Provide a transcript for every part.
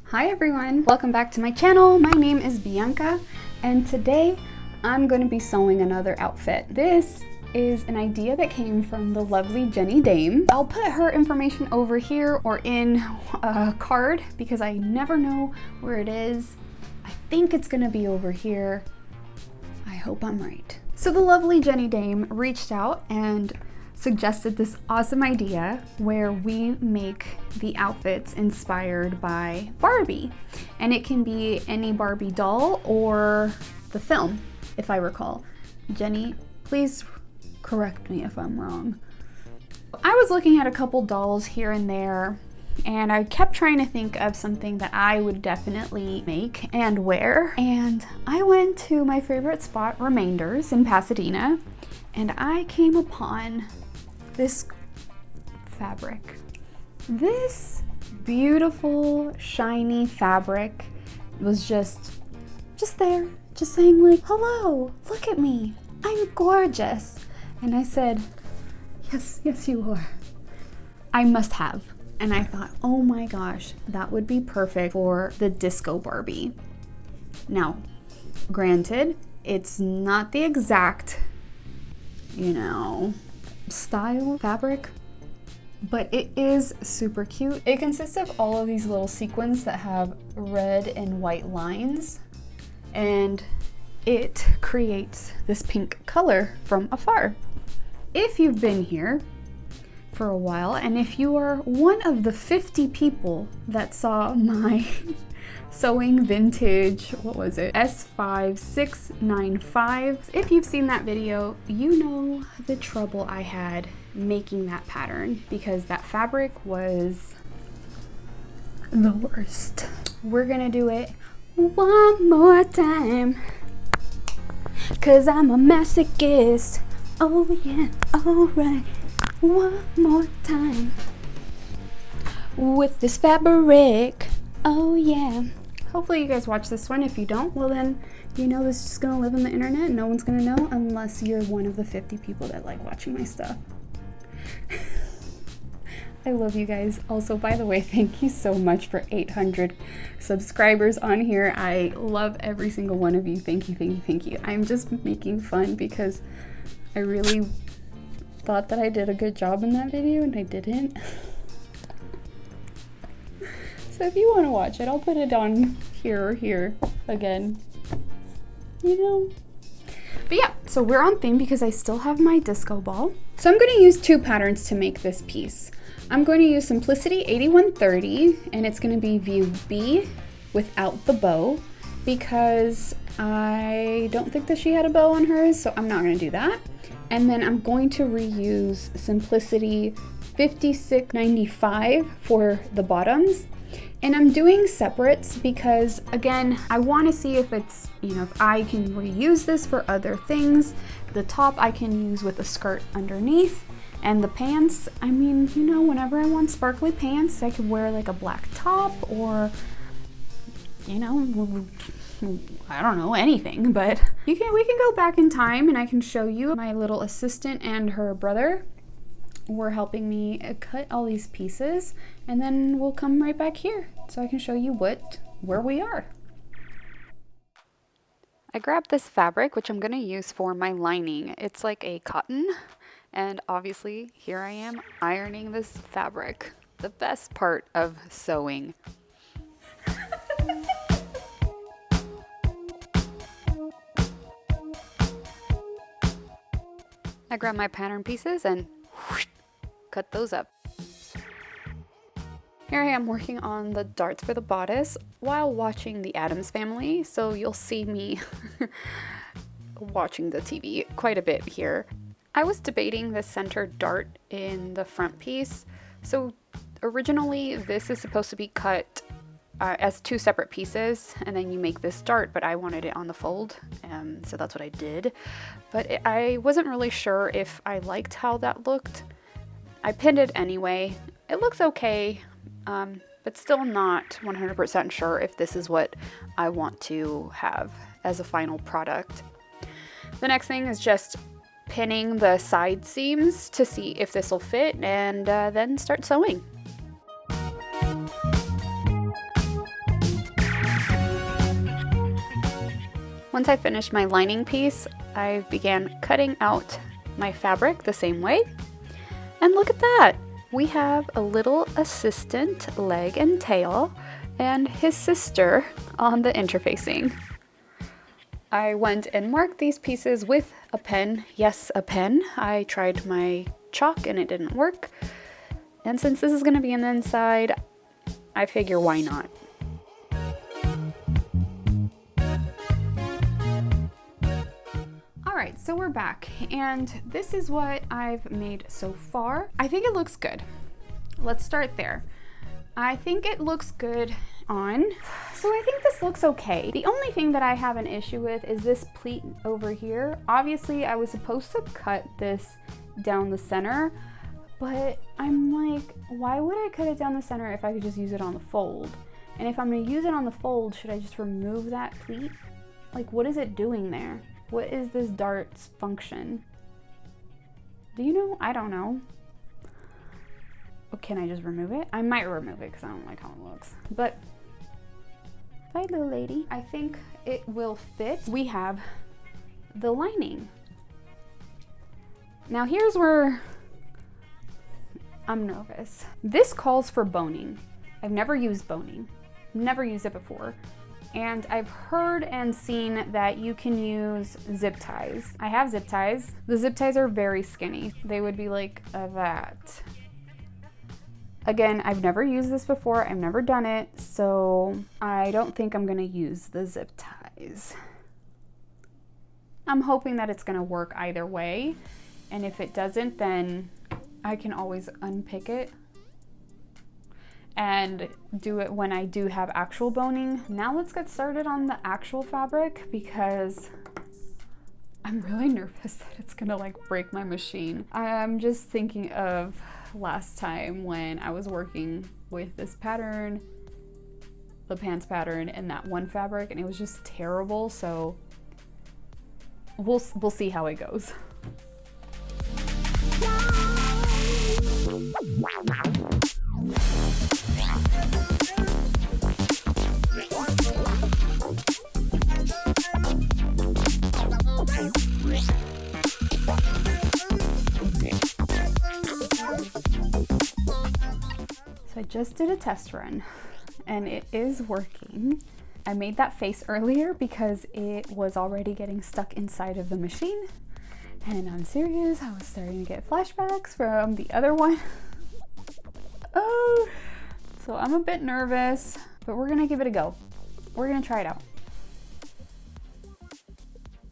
Hi everyone, welcome back to my channel. My name is Bianca and today I'm going to be sewing another outfit. This is an idea that came from the lovely Jenny Dame. I'll put her information over here or in a card because I never know where it is. I think it's going to be over here. I hope I'm right. So the lovely Jenny Dame reached out and suggested this awesome idea where we make the outfits inspired by Barbie. And it can be any Barbie doll or the film, if I recall. Jenny, please correct me if I'm wrong. I was looking at a couple dolls here and there, and I kept trying to think of something that I would definitely make and wear. And I went to my favorite spot, Remainders in Pasadena, and I came upon this fabric. This beautiful, shiny fabric was just there, just saying like, hello, look at me, I'm gorgeous. And I said, yes you are. I must have. And I thought, oh my gosh, that would be perfect for the disco Barbie. Now, granted, it's not the exact, style fabric, but it is super cute. It consists of all of these little sequins that have red and white lines, and it creates this pink color from afar. If you've been here for a while, and if you are one of the 50 people that saw my sewing vintage, what was it, S5695. If you've seen that video, you know the trouble I had making that pattern because that fabric was the worst. We're gonna do it one more time, 'cause I'm a masochist. Oh yeah, alright. One more time with this fabric. Oh yeah. Hopefully you guys watch this one. If you don't, well then, this is just gonna live on the internet. No one's gonna know unless you're one of the 50 people that like watching my stuff. I love you guys. Also, by the way, thank you so much for 800 subscribers on here. I love every single one of you. Thank you. I'm just making fun because I really thought that I did a good job in that video and I didn't. So if you want to watch it, I'll put it on here or here again. But yeah, so we're on theme because I still have my disco ball. So I'm going to use two patterns to make this piece. I'm going to use Simplicity 8130, and it's going to be view B without the bow because I don't think that she had a bow on hers, so I'm not going to do that. And then I'm going to reuse Simplicity 5695 for the bottoms. And I'm doing separates because, again, I want to see if it's, if I can reuse this for other things. The top I can use with a skirt underneath, and the pants, whenever I want sparkly pants, I could wear like a black top or, I don't know, anything. But we can go back in time and I can show you. My little assistant and her brother were helping me cut all these pieces, and then we'll come right back here so I can show you where we are. I grabbed this fabric, which I'm going to use for my lining. It's like a cotton, and obviously here I am ironing this fabric, the best part of sewing. I grabbed my pattern pieces and cut those up. Here I am working on the darts for the bodice while watching the Addams Family, so you'll see me watching the TV quite a bit here. I was debating the center dart in the front piece. So originally this is supposed to be cut as two separate pieces, and then you make this dart, but I wanted it on the fold, so that's what I did. But I wasn't really sure if I liked how that looked. I pinned it anyway. It looks okay, but still not 100% sure if this is what I want to have as a final product. The next thing is just pinning the side seams to see if this will fit, and then start sewing. Once I finished my lining piece, I began cutting out my fabric the same way. And look at that! We have a little assistant leg and tail and his sister on the interfacing. I went and marked these pieces with a pen. Yes, a pen. I tried my chalk and it didn't work. And since this is going to be on the inside, I figure why not? Alright, so we're back, and this is what I've made so far. I think it looks good. Let's start there. I think it looks good on. So I think this looks okay. The only thing that I have an issue with is this pleat over here. Obviously, I was supposed to cut this down the center, but I'm like, why would I cut it down the center if I could just use it on the fold? And if I'm gonna use it on the fold, should I just remove that pleat? Like, what is it doing there? What is this dart's function? Do you know? I don't know. Oh, can I just remove it? I might remove it because I don't like how it looks. But, bye little lady. I think it will fit. We have the lining. Now here's where I'm nervous. This calls for boning. I've never used boning. Never used it before. And I've heard and seen that you can use zip ties. I have zip ties. The zip ties are very skinny. They would be like that. Again, I've never used this before. I've never done it, so I don't think I'm gonna use the zip ties. I'm hoping that it's gonna work either way. And if it doesn't, then I can always unpick it and do it when I do have actual boning. Now let's get started on the actual fabric because I'm really nervous that it's gonna like break my machine. I'm just thinking of last time when I was working with this pattern, the pants pattern, and that one fabric, and it was just terrible. So we'll see how it goes. So I just did a test run and it is working. I made that face earlier because it was already getting stuck inside of the machine. And I'm serious, I was starting to get flashbacks from the other one. Oh, so I'm a bit nervous, but we're gonna give it a go. We're gonna try it out.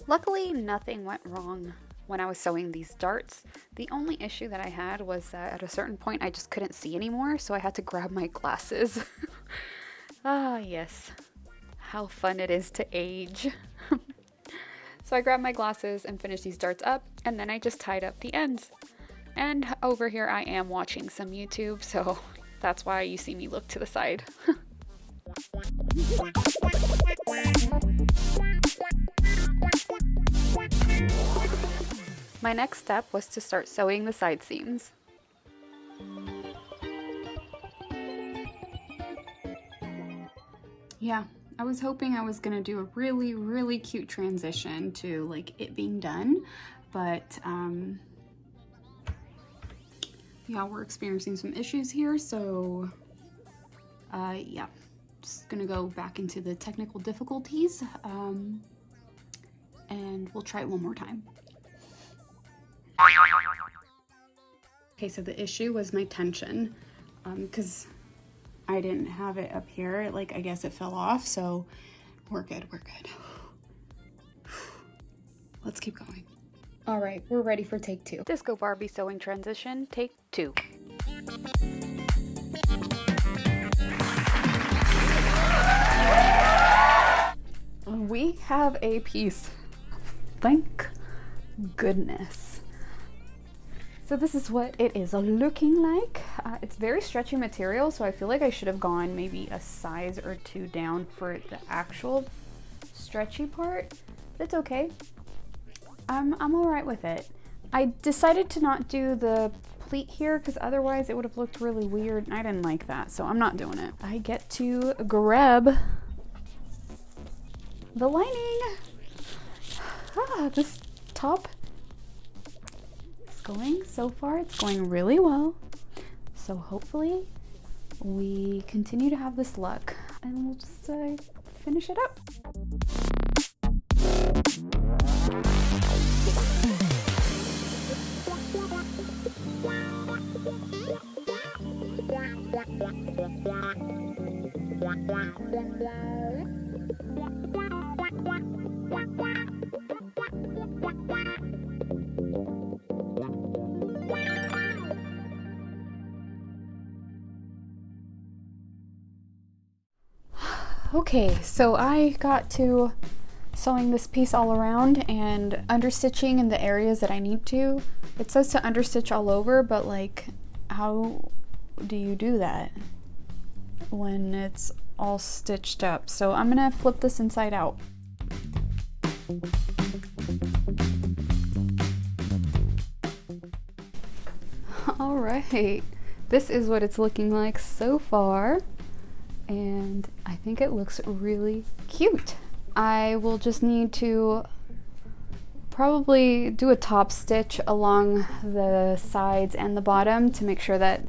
Luckily, nothing went wrong when I was sewing these darts. The only issue that I had was that at a certain point I just couldn't see anymore, so I had to grab my glasses. Ah, yes. How fun it is to age. So I grabbed my glasses and finished these darts up, and then I just tied up the ends. And over here I am watching some YouTube, so that's why you see me look to the side. My next step was to start sewing the side seams. Yeah, I was hoping I was gonna do a really, really cute transition to like it being done, but yeah, we're experiencing some issues here, so yeah, just gonna go back into the technical difficulties, and we'll try it one more time. Okay, so the issue was my tension, because I didn't have it up here, like I guess it fell off, so we're good, we're good. Let's keep going. All right, we're ready for take two. Disco Barbie sewing transition, take two. We have a piece. Thank goodness. So this is what it is looking like. It's very stretchy material, so I feel like I should have gone maybe a size or two down for the actual stretchy part. It's okay. I'm all right with it. I decided to not do the pleat here because otherwise it would have looked really weird and I didn't like that, so I'm not doing it. I get to grab the lining. This top is going, so far it's going really well. So hopefully we continue to have this luck and we'll just finish it up. Okay, so I got to sewing this piece all around and understitching in the areas that I need to. It says to understitch all over, but like, how do you do that when it's all stitched up? So I'm gonna flip this inside out. All right, this is what it's looking like so far. And I think it looks really cute. I will just need to probably do a top stitch along the sides and the bottom to make sure that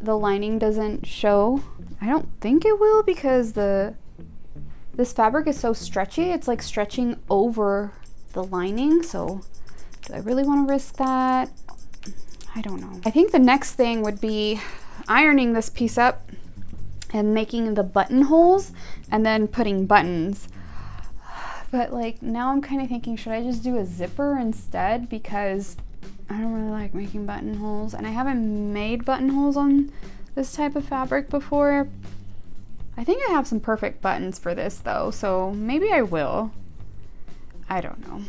the lining doesn't show. I don't think it will because this fabric is so stretchy. It's like stretching over the lining. So do I really want to risk that? I don't know. I think the next thing would be ironing this piece up and making the buttonholes and then putting buttons. But like now I'm kind of thinking, should I just do a zipper instead? Because I don't really like making buttonholes and I haven't made buttonholes on this type of fabric before. I think I have some perfect buttons for this though, so maybe I will. I don't know.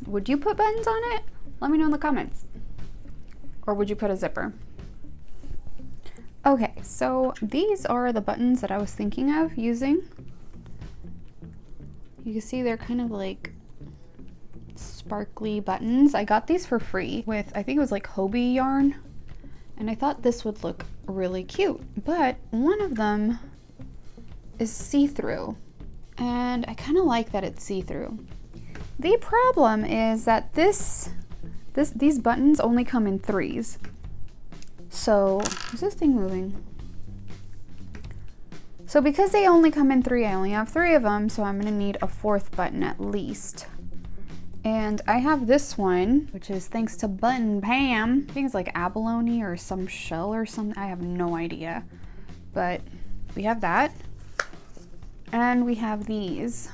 Would you put buttons on it? Let me know in the comments. Or would you put a zipper? Okay, so these are the buttons that I was thinking of using. You can see they're kind of like sparkly buttons. I got these for free with, I think it was like Hobie yarn. And I thought this would look really cute. But one of them is see-through. And I kind of like that it's see-through. The problem is that these buttons only come in 3s. So, is this thing moving? So because they only come in 3, I only have 3 of them, so I'm gonna need a 4th button at least. And I have this one, which is thanks to Button Pam. I think it's like abalone or some shell or something. I have no idea. But we have that. And we have these.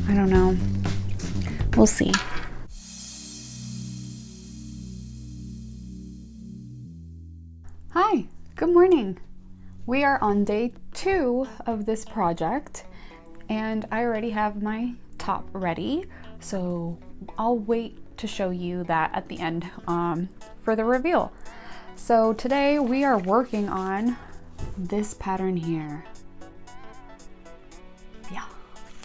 I don't know. We'll see. Hi, good morning. We are on day 2 of this project and I already have my top ready, so I'll wait to show you that at the end for the reveal. So today we are working on this pattern here. Yeah,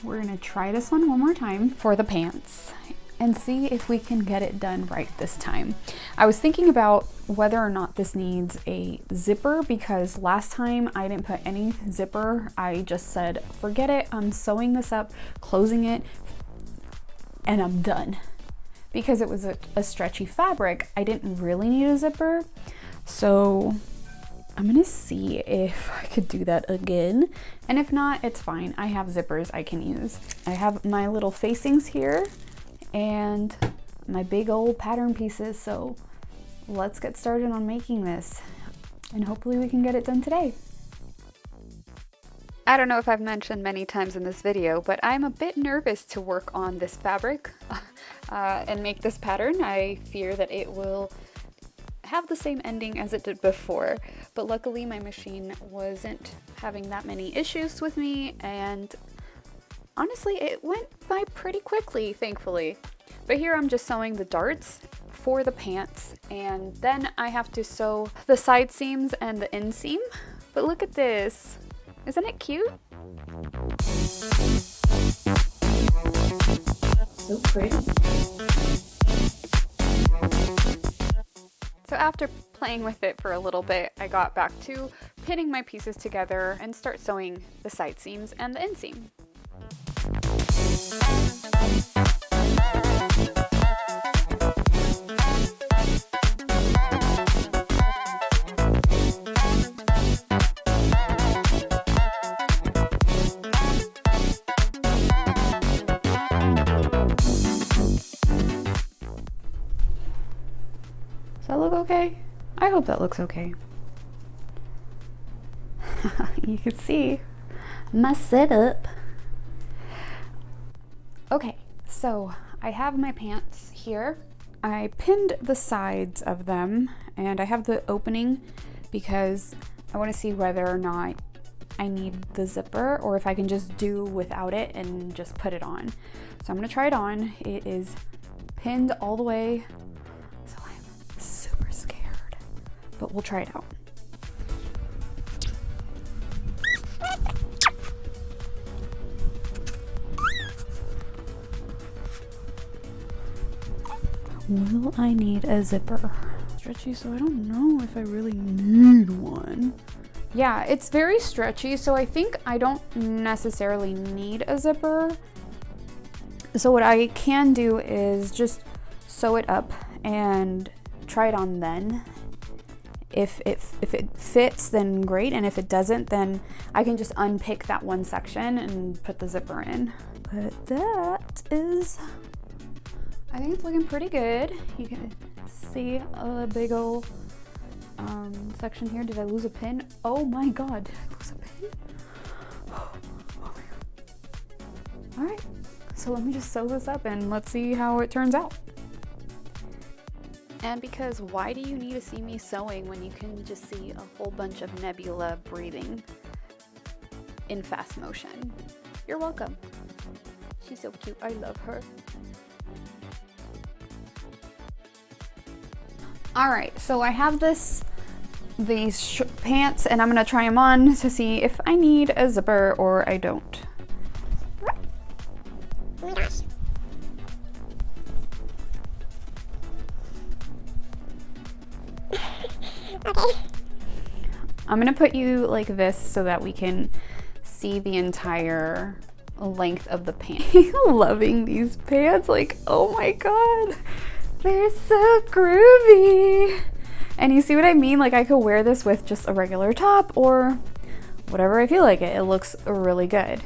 we're gonna try this one more time for the pants and see if we can get it done right this time. I was thinking about whether or not this needs a zipper because last time I didn't put any zipper. I just said, forget it, I'm sewing this up, closing it, and I'm done. Because it was a stretchy fabric, I didn't really need a zipper. So I'm gonna see if I could do that again. And if not, it's fine. I have zippers I can use. I have my little facings here and my big old pattern pieces, so let's get started on making this and hopefully we can get it done today. I don't know if I've mentioned many times in this video, but I'm a bit nervous to work on this fabric and make this pattern. I fear that it will have the same ending as it did before, but luckily my machine wasn't having that many issues with me, and honestly it went by pretty quickly, thankfully. But here I'm just sewing the darts for the pants, and then I have to sew the side seams and the inseam. But look at this, isn't it cute? So pretty. So after playing with it for a little bit, I got back to pinning my pieces together and start sewing the side seams and the inseam. Does that look okay? I hope that looks okay. You can see my setup. Okay, so I have my pants here. I pinned the sides of them and I have the opening because I want to see whether or not I need the zipper or if I can just do without it and just put it on. So I'm gonna try it on. It is pinned all the way, so I'm super scared, but we'll try it out. Will I need a zipper? Stretchy, so I don't know if I really need one. Yeah, it's very stretchy, so I think I don't necessarily need a zipper. So what I can do is just sew it up and try it on then. If it fits, then great, and if it doesn't, then I can just unpick that one section and put the zipper in. But that is, I think it's looking pretty good. You can see a big old section here. Did I lose a pin? Oh my god, did I lose a pin? Oh my god. All right, so let me just sew this up and let's see how it turns out. And because why do you need to see me sewing when you can just see a whole bunch of Nebula breathing in fast motion? You're welcome. She's so cute, I love her. All right, so I have these pants and I'm gonna try them on to see if I need a zipper or I don't. Oh my gosh. Okay. I'm gonna put you like this so that we can see the entire length of the pants. Loving these pants, like, oh my god. They're so groovy. And you see what I mean? Like I could wear this with just a regular top or whatever I feel like it. It looks really good.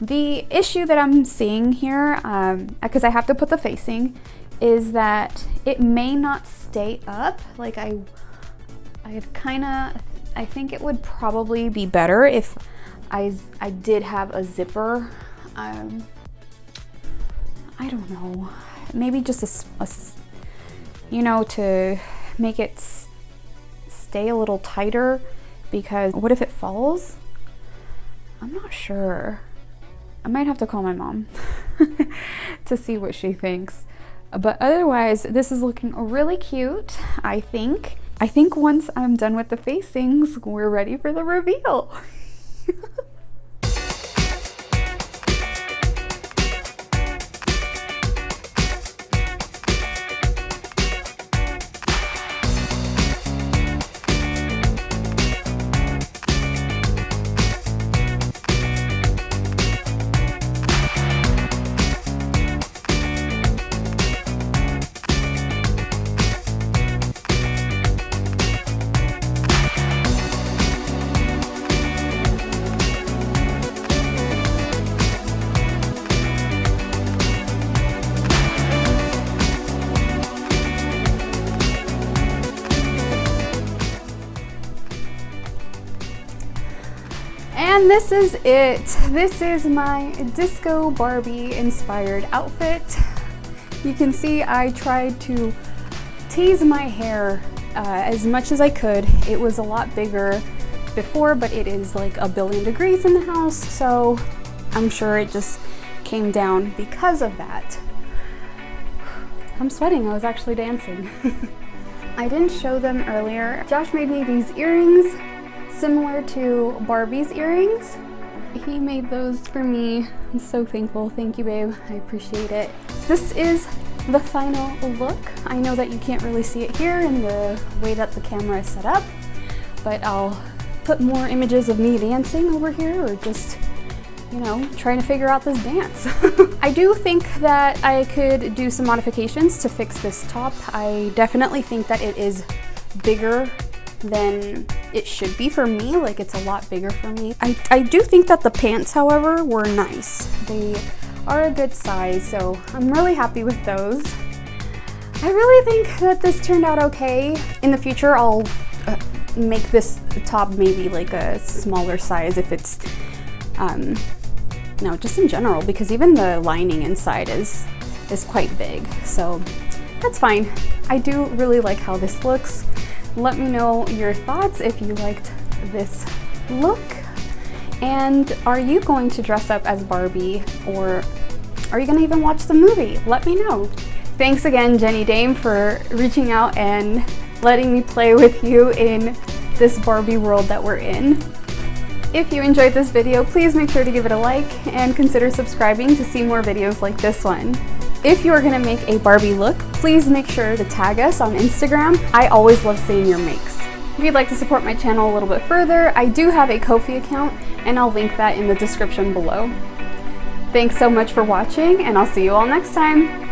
The issue that I'm seeing here, because I have to put the facing, is that it may not stay up. Like I think it would probably be better if I did have a zipper. I don't know. Maybe just a you know, to make it stay a little tighter, because what if it falls? I'm not sure. I might have to call my mom to see what she thinks. But otherwise, this is looking really cute, I think. I think once I'm done with the facings, we're ready for the reveal. And this is it. This is my disco Barbie inspired outfit. You can see I tried to tease my hair as much as I could. It was a lot bigger before, but it is like 1,000,000,000 degrees in the house, so I'm sure it just came down because of that. I'm sweating, I was actually dancing. I didn't show them earlier. Josh made me these earrings similar to Barbie's earrings. He made those for me. I'm so thankful. Thank you, babe. I appreciate it. This is the final look. I know that you can't really see it here in the way that the camera is set up, but I'll put more images of me dancing over here, or just you know, trying to figure out this dance. I do think that I could do some modifications to fix this top. I definitely think that it is bigger than it should be for me. Like, it's a lot bigger for me. I do think that the pants, however, were nice. They are a good size, so I'm really happy with those. I really think that this turned out okay. In the future, I'll make this top maybe like a smaller size if it's, no, just in general, because even the lining inside is quite big, so that's fine. I do really like how this looks. Let me know your thoughts if you liked this look. And are you going to dress up as Barbie, or are you gonna even watch the movie? Let me know. Thanks again, Jenny Dame, for reaching out and letting me play with you in this Barbie world that we're in. If you enjoyed this video, please make sure to give it a like and consider subscribing to see more videos like this one. If you are gonna make a Barbie look, please make sure to tag us on Instagram. I always love seeing your makes. If you'd like to support my channel a little bit further, I do have a Ko-fi account, and I'll link that in the description below. Thanks so much for watching, and I'll see you all next time.